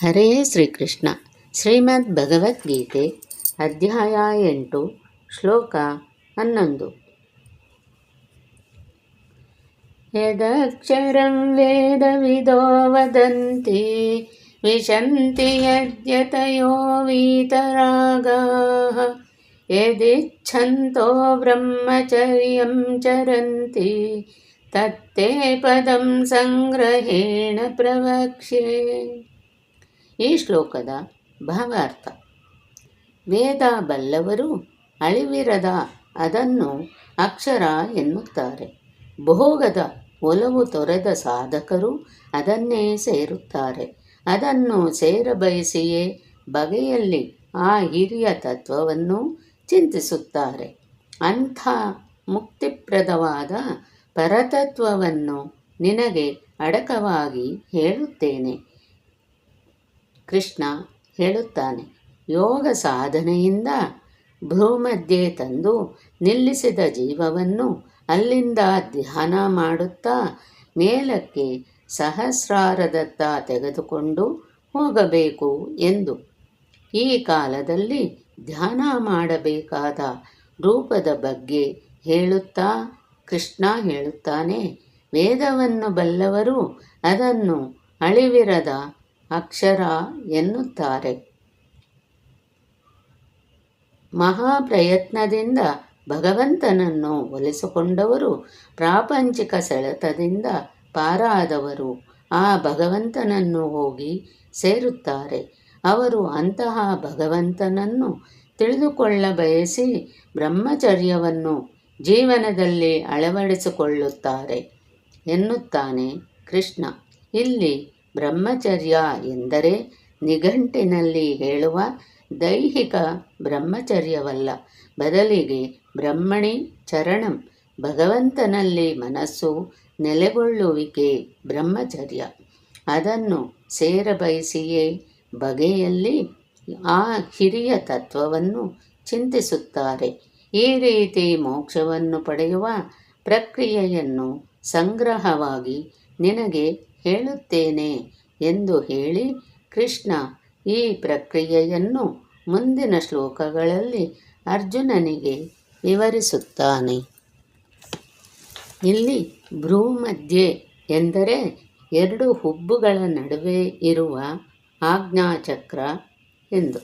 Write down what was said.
ಹರೇ ಶ್ರೀಕೃಷ್ಣ. ಶ್ರೀಮದ್ ಭಗವದ್ಗೀತೆ ಅಧ್ಯಾಯ 8 ಶ್ಲೋಕ 11. ಯದಕ್ಷರಂ ವೇದವಿದೋ ವದಂತಿ ವಿಶಂತಿ ಯದ್ಯತಯೋ ವೀತರಾಗಾಃ ಯದಿಚ್ಛಂತೋ ಬ್ರಹ್ಮಚರ್ಯಂ ಚರಂತಿ ತತ್ತೇ ಪದಂ ಸಂಗ್ರಹೇಣ ಪ್ರವಕ್ಷ್ಯೆ. ಈ ಶ್ಲೋಕದ ಭಾವಾರ್ಥ: ವೇದ ಬಲ್ಲವರು ಅಳಿವಿರದ ಅದನ್ನು ಅಕ್ಷರ ಎನ್ನುತ್ತಾರೆ. ಭೋಗದ ಒಲವು ತೊರೆದ ಸಾಧಕರು ಅದನ್ನೇ ಸೇರುತ್ತಾರೆ. ಅದನ್ನು ಸೇರಬಯಸಿಯೇ ಬಗೆಯಲ್ಲಿ ಆ ಹಿರಿಯ ತತ್ವವನ್ನು ಚಿಂತಿಸುತ್ತಾರೆ. ಅಂಥ ಮುಕ್ತಿಪ್ರದವಾದ ಪರತತ್ವವನ್ನು ನಿನಗೆ ಅಡಕವಾಗಿ ಹೇಳುತ್ತೇನೆ. ಕೃಷ್ಣ ಹೇಳುತ್ತಾನೆ, ಯೋಗ ಸಾಧನೆಯಿಂದ ಭ್ರೂಮಧ್ಯೆ ತಂದು ನಿಲ್ಲಿಸಿದ ಜೀವವನ್ನು ಅಲ್ಲಿಂದ ಧ್ಯಾನ ಮಾಡುತ್ತಾ ಮೇಲಕ್ಕೆ ಸಹಸ್ರಾರದತ್ತ ತೆಗೆದುಕೊಂಡು ಹೋಗಬೇಕು ಎಂದು. ಈ ಕಾಲದಲ್ಲಿ ಧ್ಯಾನ ಮಾಡಬೇಕಾದ ರೂಪದ ಬಗ್ಗೆ ಹೇಳುತ್ತಾ ಕೃಷ್ಣ ಹೇಳುತ್ತಾನೆ, ವೇದವನ್ನು ಬಲ್ಲವರು ಅದನ್ನು ಅಳಿವಿರದ ಅಕ್ಷರ ಎನ್ನುತ್ತಾರೆ. ಮಹಾಪ್ರಯತ್ನದಿಂದ ಭಗವಂತನನ್ನು ಒಲಿಸಿಕೊಂಡವರು, ಪ್ರಾಪಂಚಿಕ ಸೆಳೆತದಿಂದ ಪಾರಾದವರು ಆ ಭಗವಂತನನ್ನು ಹೋಗಿ ಸೇರುತ್ತಾರೆ. ಅವರು ಅಂತಹ ಭಗವಂತನನ್ನು ತಿಳಿದುಕೊಳ್ಳಬಯಸಿ ಬ್ರಹ್ಮಚರ್ಯವನ್ನು ಜೀವನದಲ್ಲಿ ಅಳವಡಿಸಿಕೊಳ್ಳುತ್ತಾರೆ ಎನ್ನುತ್ತಾನೆ ಕೃಷ್ಣ. ಇಲ್ಲಿ ಬ್ರಹ್ಮಚರ್ಯ ಎಂದರೆ ನಿಘಂಟಿನಲ್ಲಿ ಹೇಳುವ ದೈಹಿಕ ಬ್ರಹ್ಮಚರ್ಯವಲ್ಲ, ಬದಲಿಗೆ ಬ್ರಹ್ಮಣಿ ಚರಣಂ, ಭಗವಂತನಲ್ಲಿ ಮನಸ್ಸು ನೆಲೆಗೊಳ್ಳುವಿಕೆ ಬ್ರಹ್ಮಚರ್ಯ. ಅದನ್ನು ಸೇರಬಯಸಿಯೇ ಬಗೆಯಲ್ಲಿ ಆ ಹಿರಿಯ ತತ್ವವನ್ನು ಚಿಂತಿಸುತ್ತಾರೆ. ಈ ರೀತಿ ಮೋಕ್ಷವನ್ನು ಪಡೆಯುವ ಪ್ರಕ್ರಿಯೆಯನ್ನು ಸಂಗ್ರಹವಾಗಿ ನಿನಗೆ ಹೇಳುತ್ತೇನೆ ಎಂದು ಹೇಳಿ ಕೃಷ್ಣ ಈ ಪ್ರಕ್ರಿಯೆಯನ್ನು ಮುಂದಿನ ಶ್ಲೋಕಗಳಲ್ಲಿ ಅರ್ಜುನನಿಗೆ ವಿವರಿಸುತ್ತಾನೆ. ಇಲ್ಲಿ ಭ್ರೂಮಧ್ಯೆ ಎಂದರೆ ಎರಡು ಹುಬ್ಬುಗಳ ನಡುವೆ ಇರುವ ಆಜ್ಞಾಚಕ್ರ ಎಂದು.